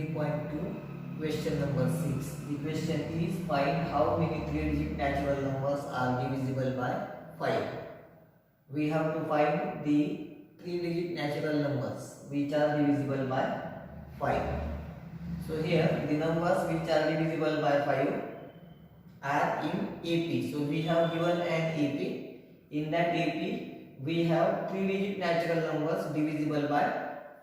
3.2 question number 6. The question is find how many three-digit natural numbers are divisible by 5. We have to find the three-digit natural numbers which are divisible by 5. So here the numbers which are divisible by 5 are in AP. So we have given an AP. In that AP we have three-digit natural numbers divisible by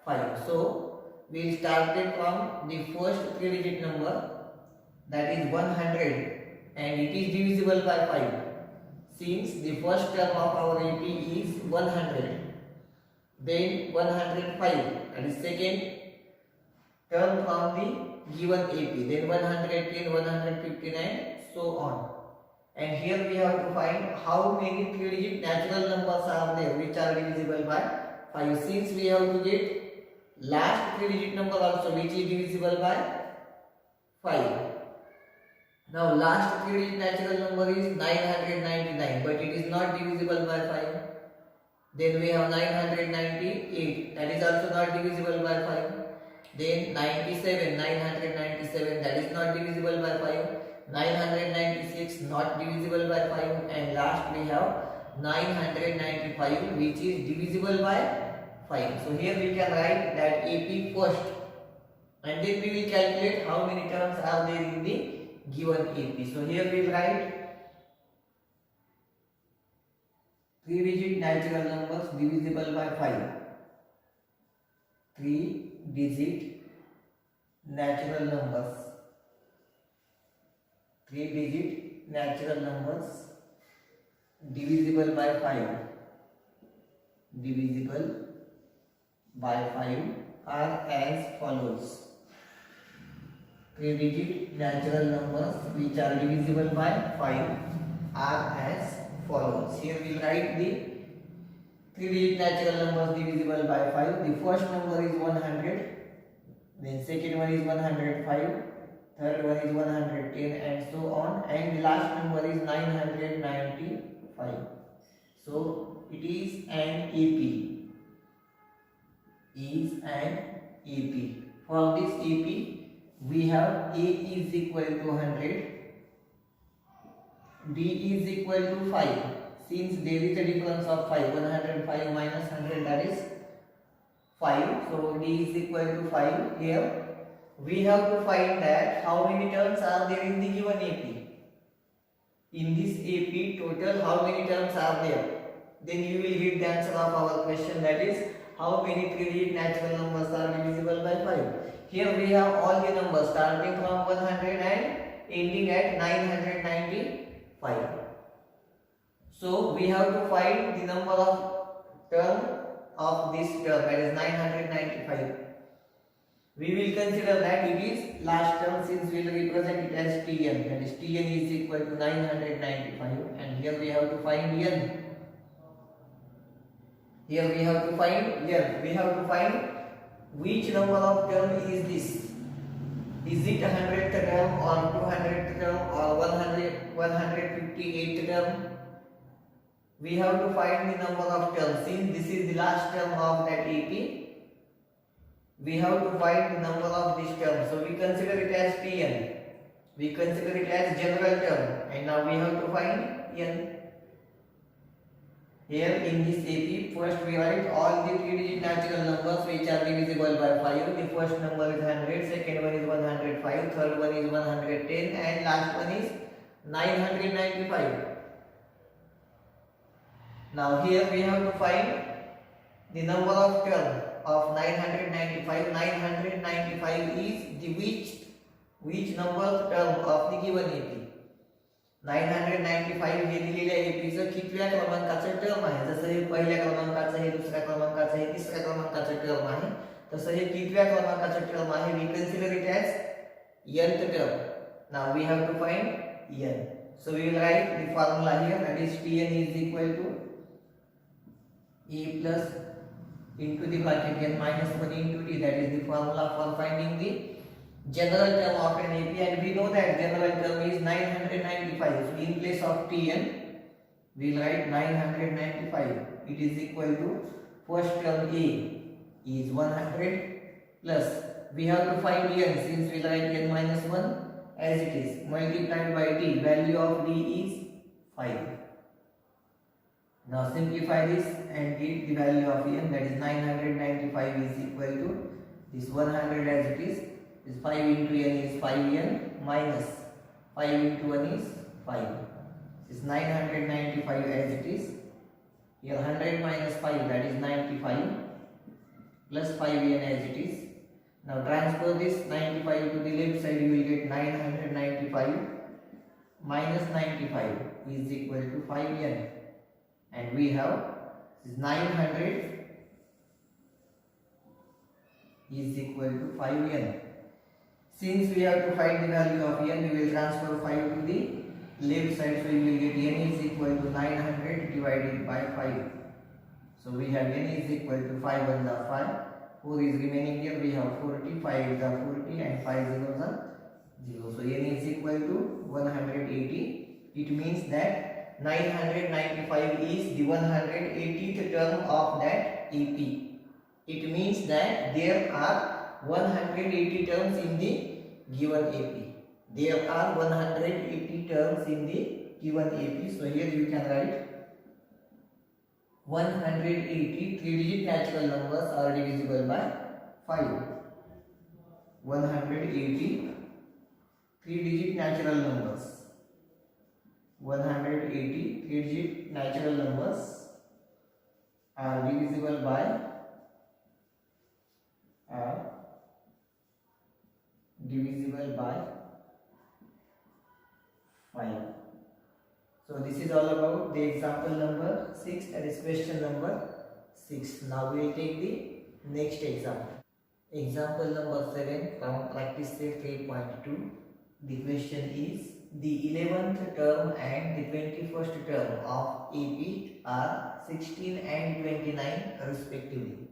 5. So we started from the first three-digit number, that is 100, and it is divisible by 5. Since the first term of our AP is 100, then 105, and the second term from the given AP, then 110, 115, and so on. And here we have to find how many three-digit natural numbers are there which are divisible by 5. Since we have to get last three-digit number also which is divisible by 5. Now last three-digit natural number is 999, but it is not divisible by 5. Then we have 998, that is also not divisible by 5. Then 97, 997, that is not divisible by 5. 996, not divisible by 5. And last we have 995, which is divisible by 5. So here we can write that AP first, and then we will calculate how many terms are there in the given AP. So here we will write three-digit natural numbers divisible by 5. Three-digit natural numbers. Three-digit natural numbers divisible by 5. Divisible by 5 are as follows. Three-digit natural numbers which are divisible by 5 are as follows. Here we will write the three-digit natural numbers divisible by 5. The first number is 100, then second one is 105, third one is 110, and so on, and the last number is 995. So it is an AP. Is an AP. For this AP we have A is equal to 100, B is equal to 5. Since there is a difference of 5, 105 minus 100, that is 5. So D is equal to 5. Here we have to find that how many terms are there in the given AP. In this AP total how many terms are there? Then you will get the answer of our question, that is how many three-digit natural numbers are divisible by 5. Here we have all the numbers starting from 100 and ending at 995. So we have to find the number of term of this term, that is 995. We will consider that it is last term, since we will represent it as Tn, that is Tn is equal to 995, and here we have to find N. Here we have to find N. We have to find which number of term is this. Is it 100th term or 200th term or 158th term? We have to find the number of terms. Since this is the last term of that AP, we have to find the number of this term. So we consider it as Tn. We consider it as general term, and now we have to find N. Here in this AP, first we write all the three-digit natural numbers which are divisible by 5. The first number is 100, second one is 105, third one is 110, and last one is 995. Now here we have to find the number of term of 995. 995 is the which number term of the given AP. 995 हे दिलेले APचं कितव्या क्रमांकाचं term आहे. जसं हे पहिल्या क्रमांकाचं, हे दुसऱ्या क्रमांकाचं, हे तिसऱ्या क्रमांकाचं टर्म आहे, तसं हे कितव्या क्रमांकाचं टर्म आहे. We consider it as nth term. Now we have to find n. So we will write the formula here, that is Tn is equal to A plus into the bracket n minus 1 into t, that is the formula for finding the general term of an AP, and we know that general term is 995. So in place of Tn we will write 995. It is equal to first term A is 100 plus we have to find n, since we write n minus 1 as it is, multiplied by d. Value of d is 5. Now simplify this and get the value of n, that is 995 is equal to this 100 as it is. This 5 into n is 5n minus 5 into 1 is 5. This 995 as it is. Here 100 minus 5, that is 95, plus 5n as it is. Now transfer this 95 to the left side, you will get 995 minus 95 is equal to 5n. And we have this 900 is equal to 5n. Since we have to find the value of n, we will transfer 5 to the left side, so you will get n is equal to 900 divided by 5. So we have n is equal to 5 1 the 5, 4 is remaining here, we have 40, 5 is the 40 and 5 zeros are 0. So n is equal to 180. It means that 995 is the 180th term of that AP. It means that there are 180 terms in the given AP. There are 180 terms in the given AP. So here you can write 180 3-digit natural numbers are divisible by 5. 180 3-digit natural numbers. 180 3-digit natural numbers are divisible by 5. So this is all about the example number 6, that is question number 6. Now we will take the next example. Example number 7 from practice set 3.2. The question is, the 11th term and the 21st term of AP are 16 and 29 respectively.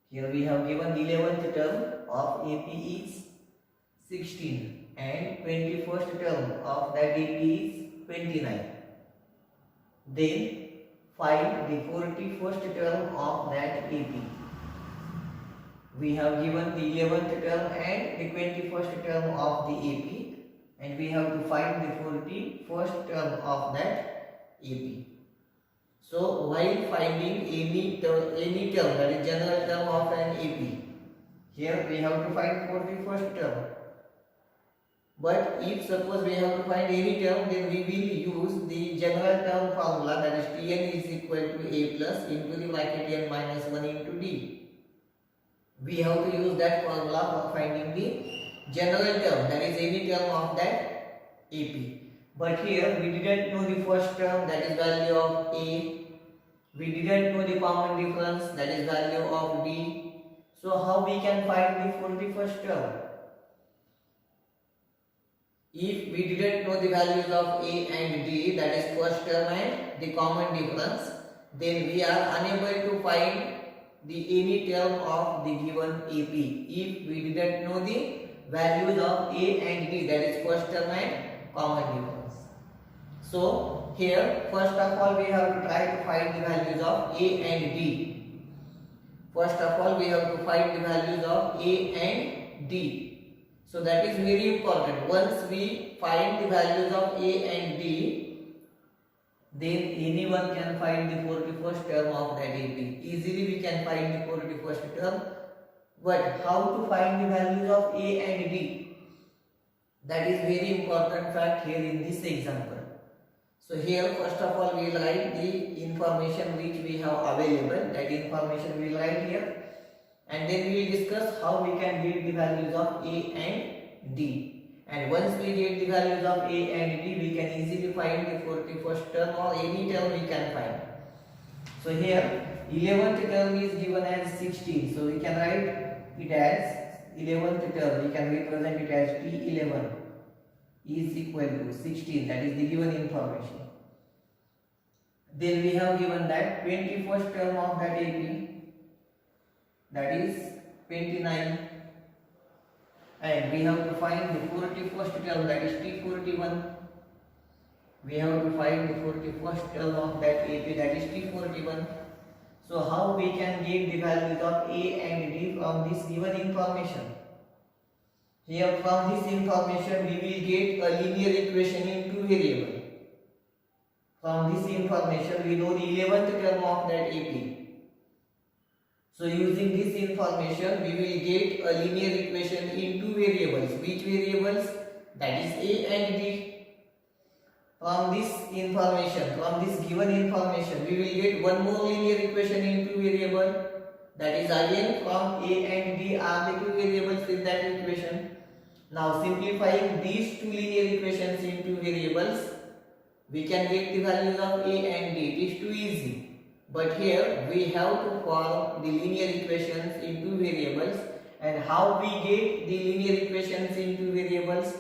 Here we have given 11th term of AP is 16 and 21st term of that AP is 29. Then find the 41st term of that AP. We have given the 11th term and the 21st term of the AP, and we have to find the 41st term of that AP. So while finding any term that is general term of an AP, here we have to find 41st term. But if suppose we have to find any term, then we will use the general term formula, that is Tn is equal to A plus into the bracket n minus 1 into D. We have to use that formula for finding the general term, that is any term of that AP. But here we didn't know the first term, that is value of A. We didn't know the common difference, that is value of D. So how we can find the 41st term? If we didn't know the values of A and D, that is first term and the common difference, then we are unable to find the any term of the given AP. If we didn't know the values of A and D, that is first term and common difference. So here first of all we have to try to find the values of A and D. First of all we have to find the values of A and D. So that is very important. Once we find the values of A and D, then anyone can find the 41st term of that AP. Easily we can find the 41st term. But how to find the values of A and D? That is very important fact here in this example. So here first of all we will write the information which we have available. That information we will write here. And then we will discuss how we can get the values of A and D. And once we get the values of A and D, we can easily find the 41st term or any term we can find. So here 11th term is given as 16. So we can write it as 11th term. We can represent it as T11 is equal to 16. That is the given information. Then we have given that 21st term of that AP, that is 29, and we have to find the 41st term, that is T41. We have to find the 41st term of that AP, that is T41. So how we can get the values of A and D from this given information? Here from this information we will get a linear equation in two variables. From this information we know the 11th term of that AP. So using this information we will get a linear equation in two variables. Which variables? That is A and D. From this information, from this given information, we will get one more linear equation in two variables. That is again from A and D are the two variables in that equation. Now simplifying these two linear equations into variables, we can get the values of A and D. It is too easy. But here we have to form the linear equations into variables. And how we get the linear equations into variables?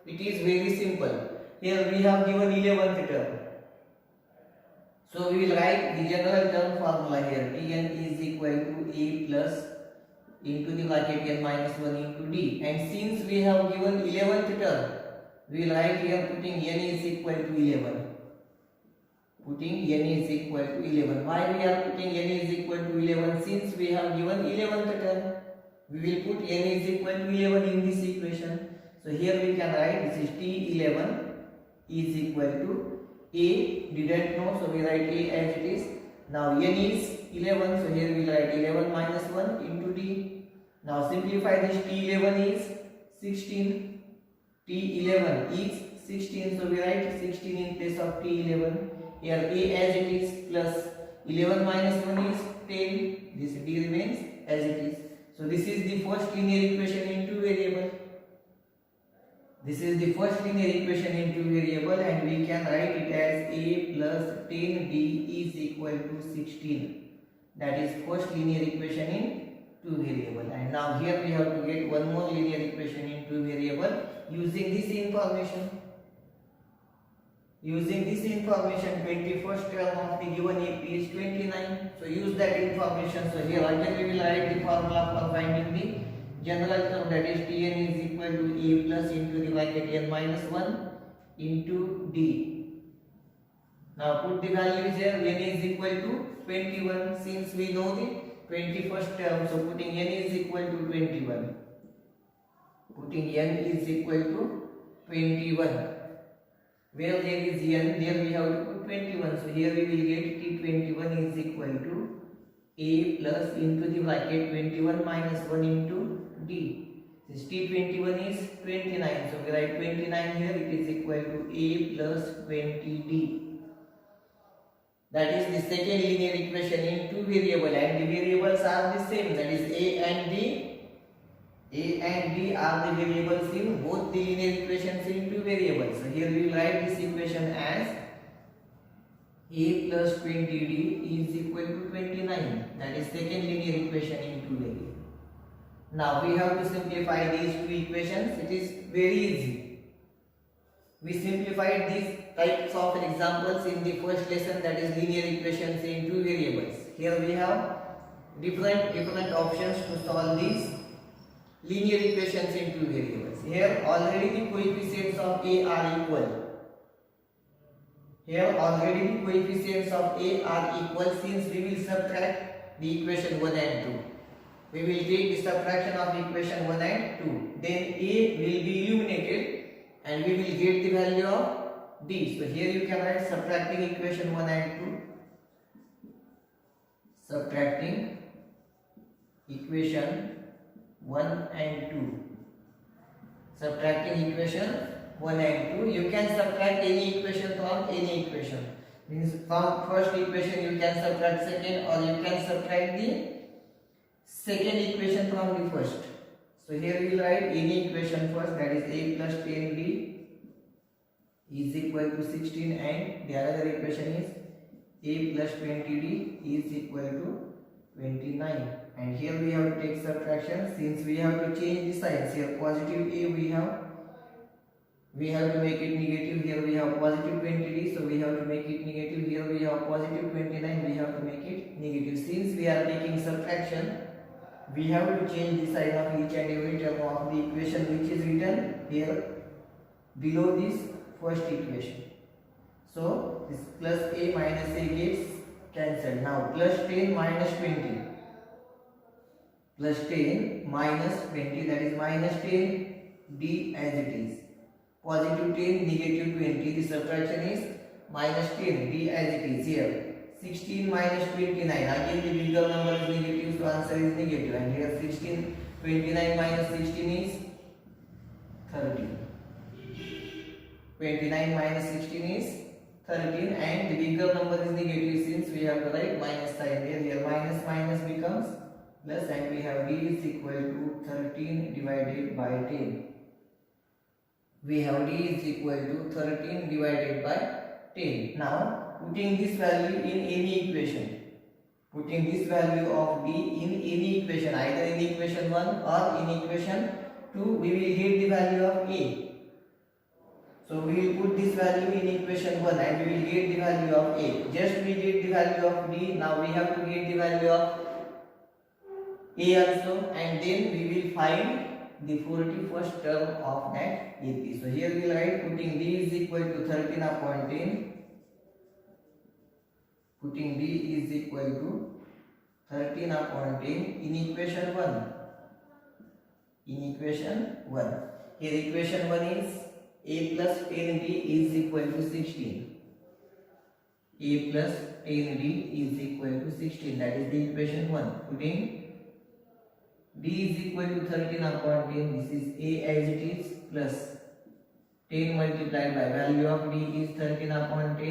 It is very simple. Here we have given 11th term. So we will write the general term formula here. Tn is equal to A plus into the bracket n minus 1 into D. And since we have given 11th term, we will write here putting n is equal to 11. Putting n is equal to 11. Why we are putting n is equal to 11? Since we have given 11th term, we will put n is equal to 11 in this equation. So here we can write this is T11 is equal to A, didn't know, so we write A as it is. Now n is 11, so here we write 11 minus 1 into D. Now simplify this, T11 is 16, T11 is 16, so we write 16 in place of T11. Here A as it is plus 11 minus 1 is 10, this D remains as it is. So this is the first linear equation in two variables. This is the first linear equation in two variable, and we can write it as A plus 10D is equal to 16. That is first linear equation in two variable. And now here we have to get one more linear equation in two variable using this information. Using this information, 21st term of the given AP is 29. So use that information. So here again we will write the formula for finding the general term, that is Tn is equal to A plus into the bracket n minus 1 into D. Now put the values here. N is equal to 21 since we know the 21st term. So putting n is equal to 21. Putting n is equal to 21. Where there is n, there we have to put 21. So here we will get T21 is equal to A plus into the bracket 21 minus 1 into D. This T21 is 29. So we write 29 here. It is equal to A plus 20D. That is the second linear equation in two variables, and the variables are the same. That is A and D. A and D are the variables in both the linear equations in two variables. So here we will write this equation as A plus 20D is equal to 29. That is second linear equation in two variables. Now we have to simplify these two equations. It is very easy. We simplified these types of examples in the first lesson, that is linear equations in two variables. Here we have different options to solve these linear equations in two variables. Here already the coefficients of A are equal. Here already the coefficients of A are equal since we will subtract the equation 1 and 2. We will take the subtraction of equation 1 and 2. Then A will be eliminated and we will get the value of D. So here you can write subtracting equation 1 and 2. Subtracting equation 1 and 2. Subtracting equation 1 and 2. You can subtract any equation from any equation. Means from first equation you can subtract second, or you can subtract the second equation from the first. So here we will write any equation first, that is A plus 10D is equal to 16, and the other equation is A plus 20D is equal to 29. And here we have to take subtraction since we have to change the signs. Here positive A we have to make it negative. Here we have positive 20D, so we have to make it negative. Here we have positive 29, we have to make it negative. Since we are taking subtraction, we have to change the sign of each and every term of the equation which is written here below this first equation. So this plus A minus A gets cancelled. Now plus 10 minus 20. Plus 10 minus 20, that is minus 10 d as it is. Positive 10, negative 20. The subtraction is minus 10 d as it is here. 16 minus 29. Again the bigger number is negative, so answer is negative. And here 16, 29 minus 16 is 13. 29 minus 16 is 13, and the bigger number is negative, since we have to write minus sign here. Here minus minus becomes plus, and we have d is equal to 13 divided by 10. We have d is equal to 13 divided by 10. Now putting this value in any equation, putting this value of d in any equation, either in equation 1 or in equation 2, we will get the value of a. So we will put this value in equation 1 and we will get the value of a. Just we get the value of d, now we have to get the value of a also, and then we will find the 41st term of that AP. So here we will write, putting d is equal to 13 upon 10. Putting d is equal to 13 upon 10 in equation 1. In equation 1. Here equation 1 is a plus 10d is equal to 16. A plus 10d is equal to 16. That is the equation 1. Putting d is equal to 13 upon 10. This is a as it is, plus 10 multiplied by value of d is 13 upon 10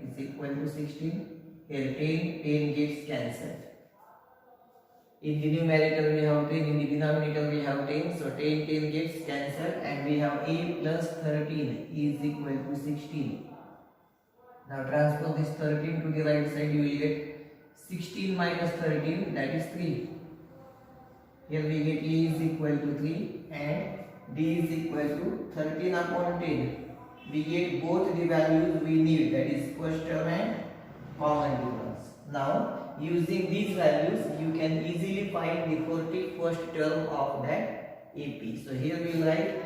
is equal to 16. Here 10 gets cancelled. In the numerator we have 10, in the denominator we have 10, so 10 gets cancelled, and we have a plus 13 is equal to 16. Now transfer this 13 to the right side, you will get 16 minus 13, that is 3. Here we get a is equal to 3 and d is equal to 13 upon 10. We get both the values we need, that is first term and common difference. Now using these values you can easily find the 41st term of that AP. So here we will write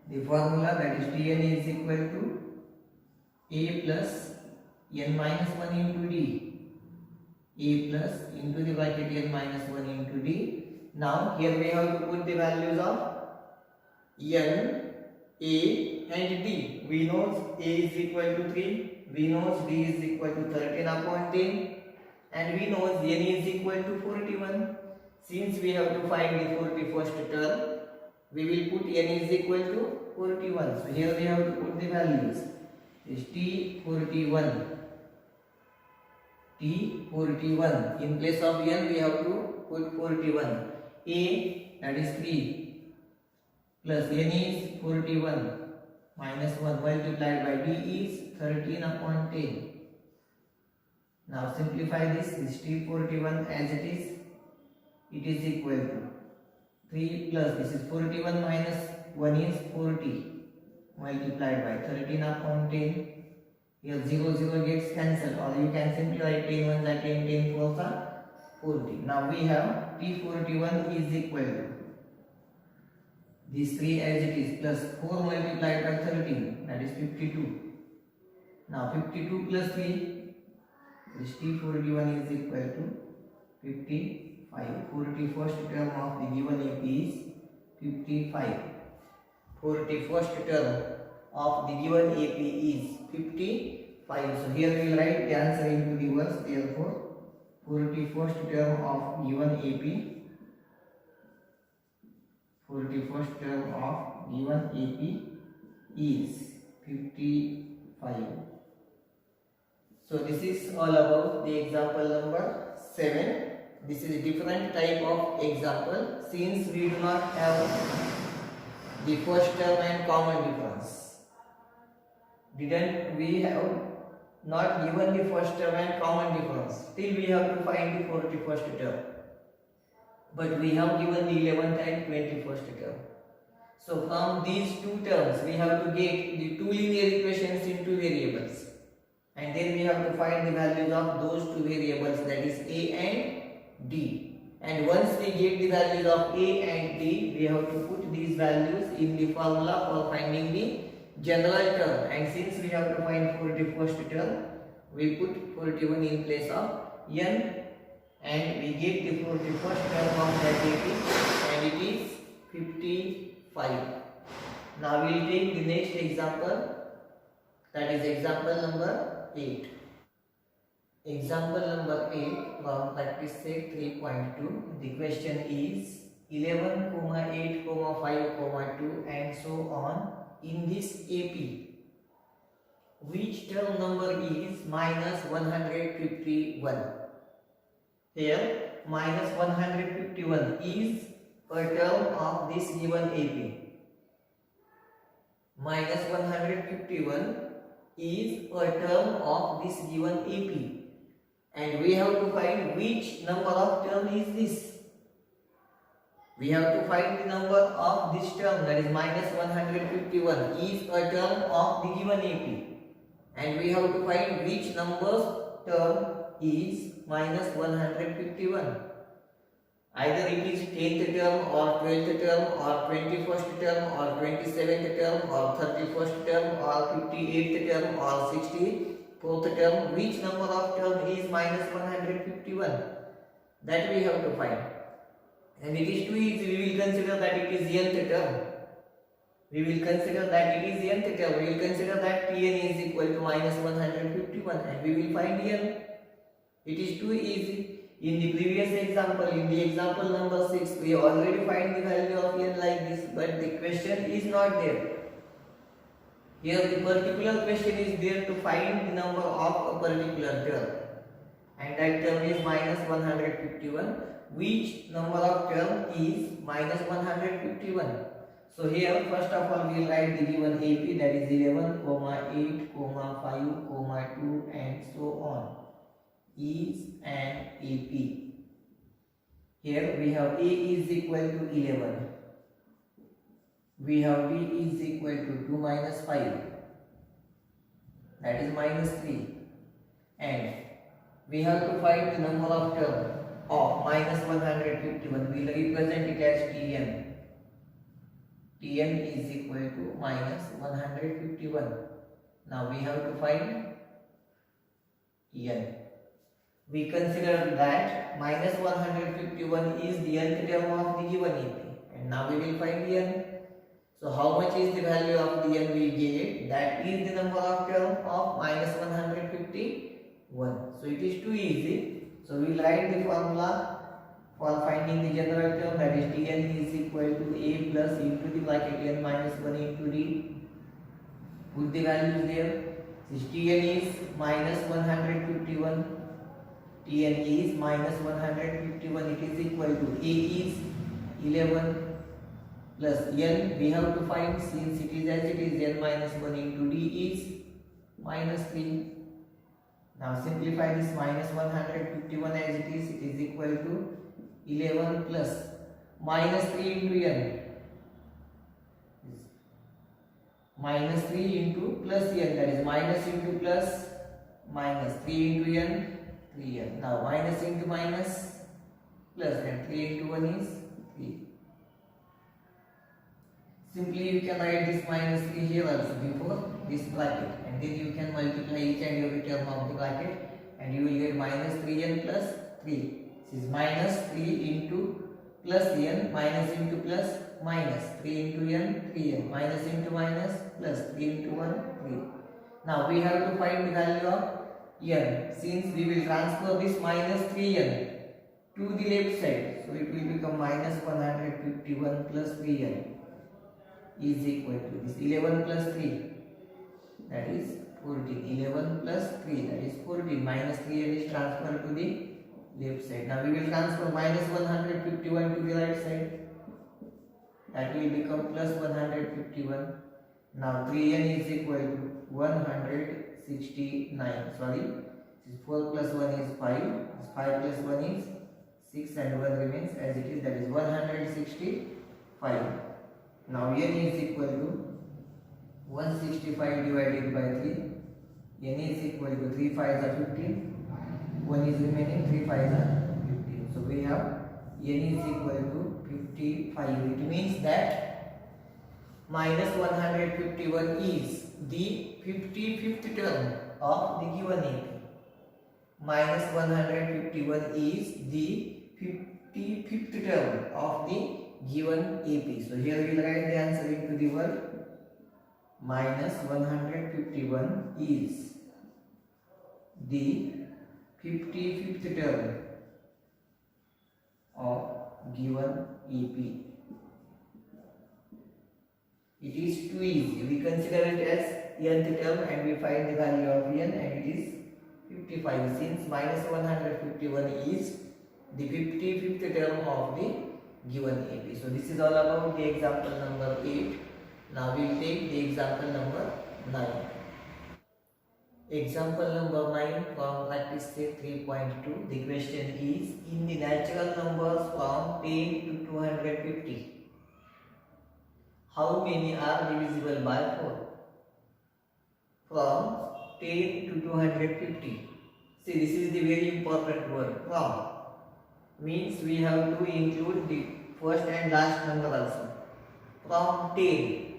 the formula, that is Tn is equal to a plus n minus 1 into d. A plus into the bracket n minus 1 into d. Now here we have to put the values of n, a and d. We know a is equal to 3, we know d is equal to 13 upon 10, and we know n is equal to 41. Since we have to find the 41st term, we will put n is equal to 41. So here we have to put the values. Is T41. T41. In place of n we have to put 41. A, that is 3, plus n is 41 minus 1 multiplied by d is 13 upon 10. Now simplify this T41 as it is equal to 3 plus, this is 41 minus 1 is 40 multiplied by 13 upon 10. Here 0 gets cancelled, or you can simply write 10 1s are 10, 10 4s are 40. Now we have T41 is equal to this 3 as it is plus 4 multiplied by 13, that is 52. Now 52 plus 3, this T41 is equal to 55. 41st term of the given AP is 55. 41st term of the given AP is 55. So here we will write the answer into the verse. Therefore 41st term of given AP, 41st term of given AP is 55. So this is all about the example number 7. This is a different type of example, since we do not have the first term and common difference. We have not given the first term and common difference. Still we have to find the 41st term. But we have given the 11th and 21st term. So from these two terms we have to get the two linear equations into variables. And then we have to find the values of those two variables, that is a and d. And once we get the values of a and d, we have to put these values in the formula for finding the general term. And since we have to find 41st term, We put 41 in place of n and we get the 41st term of that AP and it is 55. Now we will take the next example, that is example number 8. Example number 8 from practice set 3.2. The question is 11, 8, 5, 2 and so on in this AP. Which term number is minus 151? Here minus 151 is a term of this given AP. Minus 151 is a term of this given AP. And we have to find which number of term is this. We have to find the number of this term, that is minus 151 is a term of the given AP. And we have to find which number's term is minus 151. Either it is 10th term or 12th term or 21st term or 27th term or 31st term or 58th term or 64th term. Which number of term is minus 151? That we have to find. And it is too easy. We will consider that it is nth term. We will consider that it is nth term. We will consider that Tn is equal to minus 151 and we will find n. It is too easy. In the previous example, in the example number 6, we already find the value of n like this, but the question is not there. Here the particular question is there to find the number of a particular term. And that term is minus 151. Which number of term is minus 151? So here first of all we will write the given AP, that is 11, 8, 5, 2 and so on is an AP. Here we have A is equal to 11. We have B is equal to 2 minus 5. That is minus 3. And we have to find the number of term of minus 151. We will represent it as Tn. Tn is equal to minus 151. Now we have to find n. We consider that minus 151 is the nth term of the given AP. And now we will find n. So how much is the value of the n we get? That is the number of term of minus 151. So it is too easy. So we will write the formula for finding the general term, that is Tn is equal to A plus into the bracket n minus 1 into d. Put the values there. Since Tn is minus 151, Tn is minus 151, it is equal to A is 11 plus n we have to find, since it is as it is, n minus 1 into d is minus 3. Now simplify this minus 151 as it is equal to 11 plus minus 3 into n. Minus 3 into plus n, that is minus into plus minus 3 into n, 3n. Now minus into minus plus, and 3 into 1 is 3. Simply you can write this minus 3 here also before this bracket, and then you can multiply each and every term of the bracket and you will get minus 3n plus 3. This is minus 3 into plus n, minus into plus minus 3 into n, 3n, minus into minus plus 3 into 1, 3. Now we have to find the value of n. Since we will transfer this minus 3n to the left side, so it will become minus 151 plus 3n is equal to this 11 plus 3, that is 14. 11 plus 3, that is 14. Minus 3n is transferred to the left side. Now we will transfer minus 151 to the right side, that will become plus 151. Now 3n is equal to 169. Sorry, this 4 plus 1 is 5. This 5 plus 1 is 6 and 1 remains as it is, that is 165. Now n is equal to 165 divided by 3. N is equal to 3 5s are 15. 1 is remaining, 3 5s are 15. So we have n is equal to 55. It means that minus 151 is the 55th term of the given AP. minus 151 is the 55th term of the given AP. So here we will write the answer into the word. Minus 151 is the 55th term of given AP. It is too easy. We consider it as nth term and we find the value of n, and it is 55. Since minus 151 is the 55th term of the given AP. So this is all about the example number 8. Now we will take the example number 9. Example number 9 from practice set 3.2. The question is, in the natural numbers from 10 to 250, how many are divisible by 4? From 10 to 250. See, this is the very important word, from. Means we have to include the first and last number also. From 10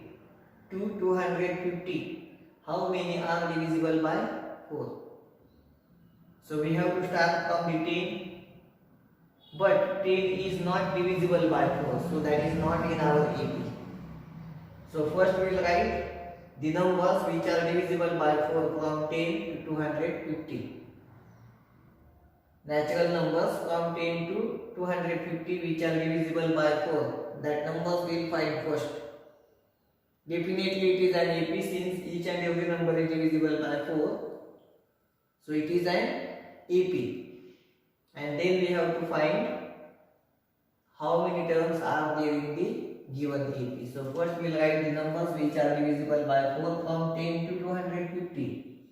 to 250, how many are divisible by 4? So we have to start from the 10. But 10 is not divisible by 4. So that is not in our AP. So first we will write the numbers which are divisible by 4 from 10 to 250. Natural numbers from 10 to 250 which are divisible by 4. That numbers we will find first. Definitely it is an AP since each and every number is divisible by 4. So it is an AP. And then we have to find how many terms are there in the given AP. So first we will write the numbers which are divisible by 4 from 10 to 250.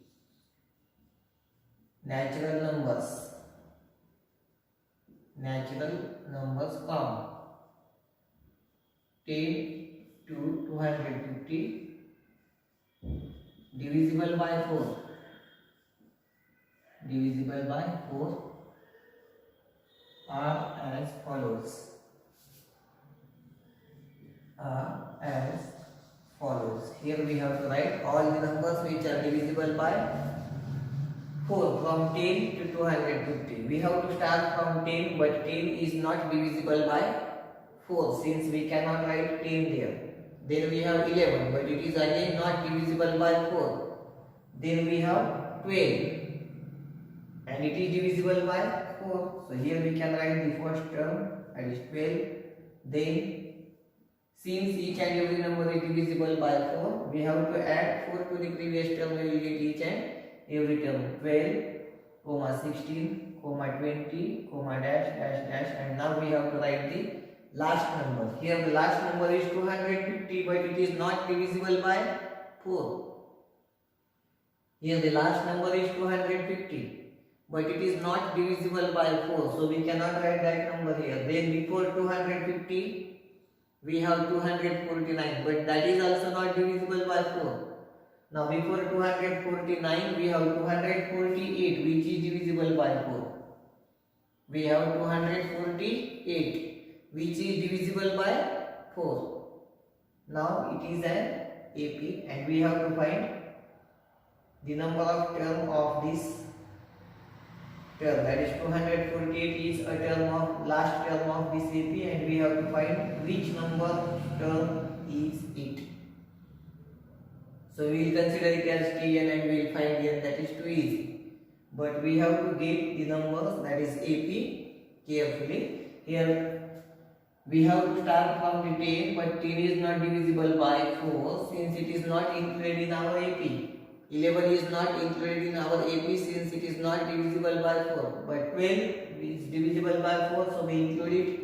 Natural numbers from 10 to 250 divisible by 4 are as follows. Here we have to write all the numbers which are divisible by 4 from 10 to 250. We have to start from 10, but 10 is not divisible by 4 since we cannot write 10 there. Then we have 11, but it is again not divisible by 4. Then we have 12, and it is divisible by 4. So here we can write the first term, that is 12. Then since each and every number is divisible by 4, we have to add 4 to the previous term. We will get each and every term. 12, 16, 20, dash, dash, dash, and now we have to write the last number. Here the last number is 250, but it is not divisible by 4. Here the last number is 250, but it is not divisible by 4. So we cannot write that number here. Then before 250, we have 249, but that is also not divisible by 4. Now before 249, we have 248, which is divisible by 4. We have 248, which is divisible by 4. Now it is an AP, and we have to find the number of term of this term, that is 248 is a term of last term of this AP, and we have to find which number term is it. So we will consider it as Tn and we will find n. That is too easy. But we have to get the numbers, that is AP, carefully. Here we have to start from the 10, but 10 is not divisible by 4 since it is not included in our AP. 11 is not included in our AP since it is not divisible by 4. But 12 is divisible by 4, so we include it.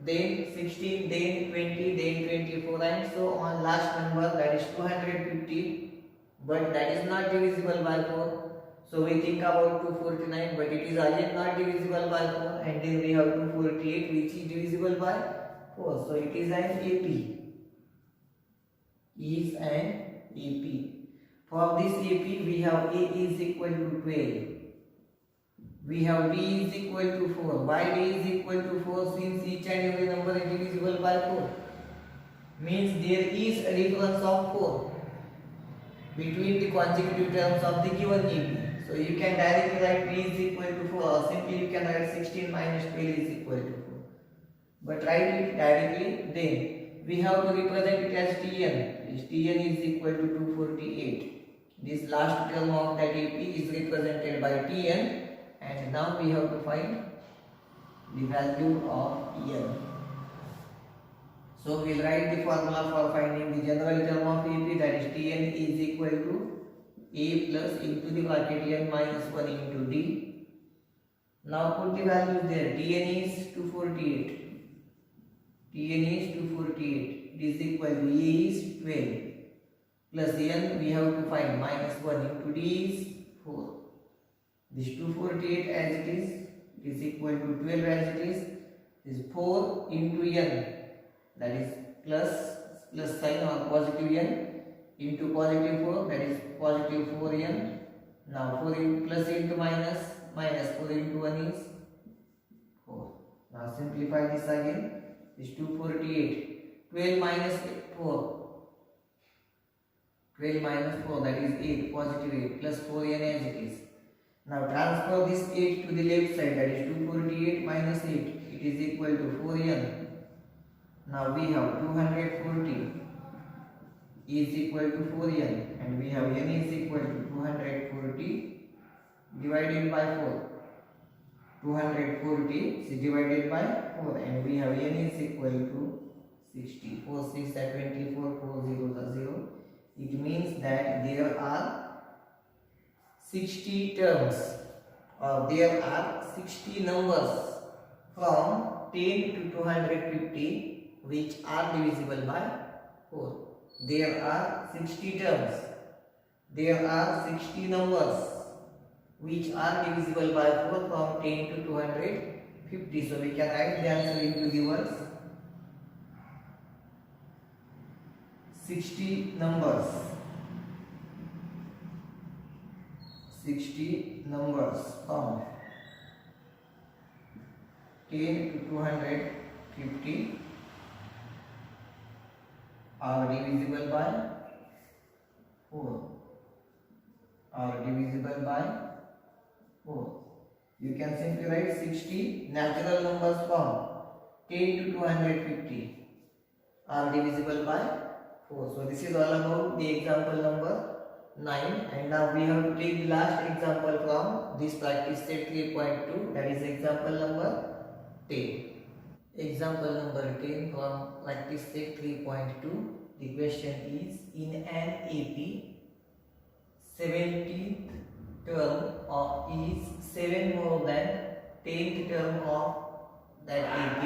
Then 16, then 20, then 24, and so on. Last number, that is 250, but that is not divisible by 4. So we think about 249, but it is again not divisible by 4. And then we have 248, which is divisible by 4. So it is an AP. From this AP, we have A is equal to 12. We have B is equal to 4. Why B is equal to 4? Since each and every number is divisible by 4. Means there is a difference of 4 between the consecutive terms of the given AP. So you can directly write p is equal to 4, or simply you can write 16 minus 12 is equal to 4. But write it directly, then we have to represent it as Tn. Tn is equal to 248. This last term of that AP is represented by Tn, and now we have to find the value of En. So we'll write the formula for finding the general term of AP, that is Tn is equal to A plus into the bracket n minus 1 into D. Now put the values there. Tn is 248. Tn is 248. It is equal to A is 12. Plus n we have to find minus 1 into D is 4. This 248 as it is equal to 12 as it is 4 into n, that is plus sign or positive n into positive 4, that is positive 4n. Now 4 into plus into minus, minus 4 into 1 is 4. Now simplify this again. This 248. 12 minus 4. 12 minus 4, that is 8, positive 8, plus 4n as it is. Now transfer this 8 to the left side, that is 248 minus 8. It is equal to 4n. Now we have 240 is equal to 4n, and we have n is equal to 240 divided by 4. 240 is divided by 4, and we have n is equal to 60. 4 6 are 24, 4 0 are 0. It means that there are 60 terms, or there are 60 numbers from 10 to 250 which are divisible by 4. There are 60 terms. There are 60 numbers which are divisible by 4 from 10 to 250. So we can write the answer into the words 60 numbers. 60 numbers from 10 to 250 are divisible by 4. Are divisible by 4. You can simply write 60 natural numbers from 10 to 250 are divisible by 4. So this is all about the example number 9, and now we have to take the last example from this practice set 3.2, that is example number 10. Example number 10 from practice set 3.2. The question is, in an AP, 17th term is 7 more than 10th term of that AP.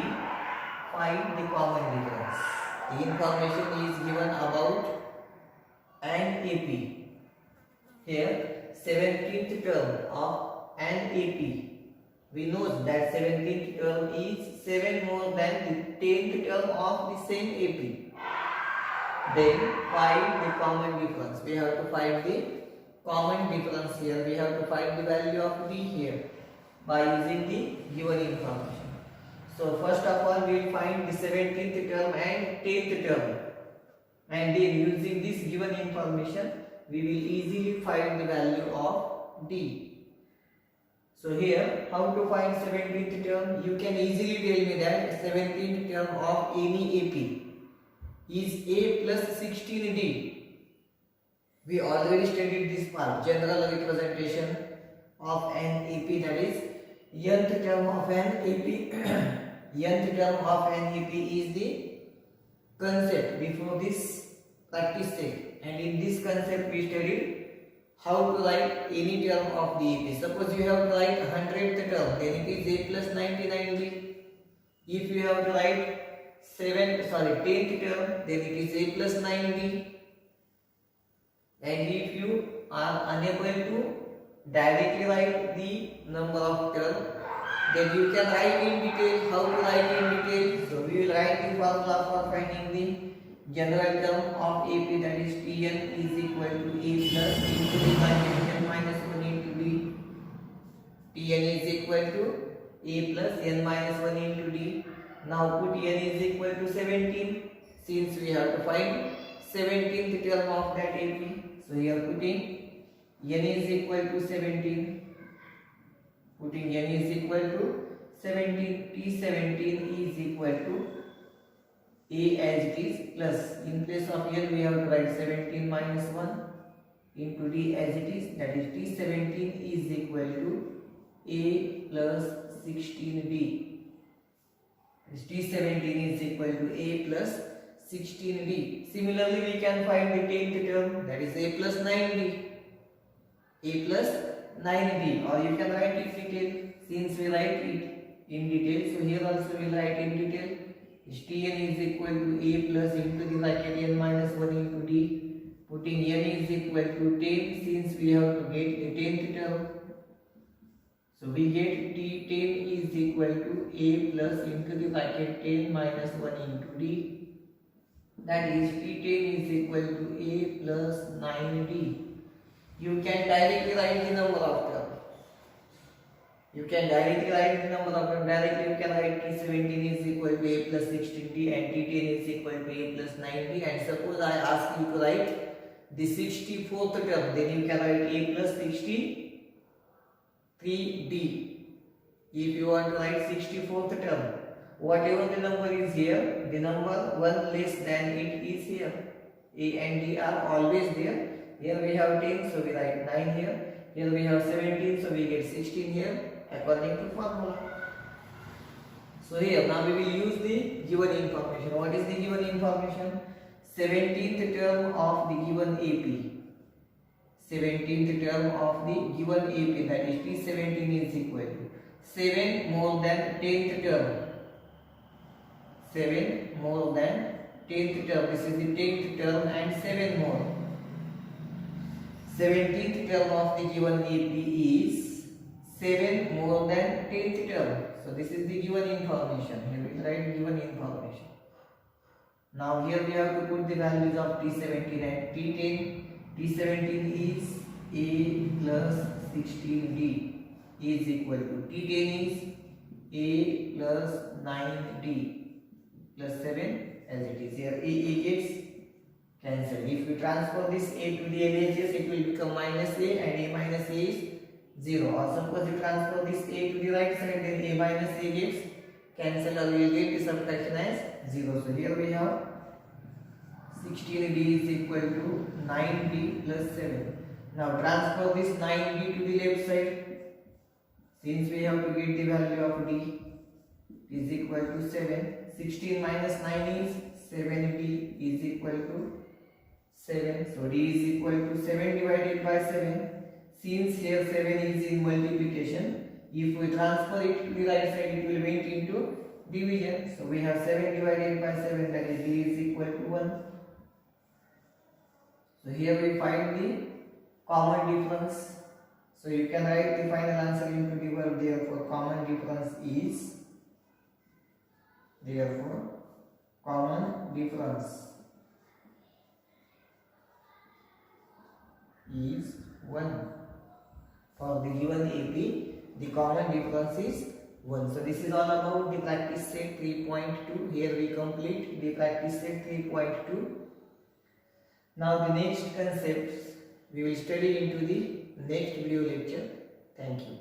Find the common difference. The information is given about an AP. Here 17th term of an AP. We know that 17th term is 7 more than the 10th term of the same AP. Then find the common difference. We have to find the common difference here. We have to find the value of D here by using the given information. So first of all we will find the 17th term and 10th term, and then using this given information we will easily find the value of D. So here, how to find 17th term? You can easily tell me that 17th term of any AP is A plus 16D. We already studied this part, general representation of an AP, that is nth term of an AP. Nth term of an AP is the concept before this practice set, and in this concept we studied how to write any term of the AP. Suppose you have to write 100th term, then it is A plus 99D. If you have to write 10th term, then it is A plus 9D. And if you are unable to directly write the number of terms, then you can write in detail. How to write in detail? So we will write the formula for finding the general term of AP, that is Tn is equal to A plus into the n minus 1 into D. Tn is equal to A plus n minus 1 into D. Now put n is equal to 17, since we have to find 17th term of that AP. So here putting n is equal to 17. Putting n is equal to 17. T17 is equal to a as it is plus, in place of n we have to write 17 minus 1 into d as it is, that is T17 is equal to a plus 16d. T17 is equal to a plus 16d. Similarly, we can find the 10th term, that is a plus 9d. A plus 9d, or you can write it detail, since we write it in detail, so here also we will write in detail. Tn is equal to a plus into the bracket n minus 1 into d. Putting n is equal to 10, since we have to get the 10th term. So we get T10 is equal to a plus into the bracket 10 minus 1 into d. That is T10 is equal to a plus 9d. You can directly write the number of term. You can directly write the number of term. Directly you can write T17 is equal to a plus 16d and T10 is equal to a plus 9d. And suppose I ask you to write the 64th term, then you can write a plus 63d. If you want to write 64th term, whatever the number is here, the number 1 less than it is here. A and d are always there. Here we have 10, so we write 9 here. Here we have 17, so we get 16 here according to formula. So here now we will use the given information. What is the given information? 17th term of the given AP. 17th term of the given AP, that is T17 is equal to 7 more than 10th term. 7 more than 10th term. This is the 10th term and 7 more. 17th term of the given AP is 7 more than 10th term. So this is the given information. Here we write given information. Now here we have to put the values of T17 and T10. T17 is a plus 16d is equal to T10 is a plus 9d plus 7 as it is. Here a gets cancelled. If we transfer this a to the LHS, it will become minus a, and a minus a is 0. Or suppose you transfer this a to the right side, then a minus a gets cancelled, or we will get the subtraction as 0. So here we have 16d is equal to 9d plus 7. Now transfer this 9d to the left side. Since we have to get the value of d is equal to 7. 16 minus 9 is 7d is equal to 7. So d is equal to 7 divided by 7. Since here 7 is in multiplication, if we transfer it to the right side, it will went into division. So we have 7 divided by 7, that is d is equal to 1. So here we find the common difference. So you can write the final answer into the verb. Therefore common difference is, therefore common difference is 1. For the given AP, the common difference is 1. So this is all about the practice set 3.2. Here we complete the practice set 3.2. Now the next concepts we will study into the next video lecture. Thank you.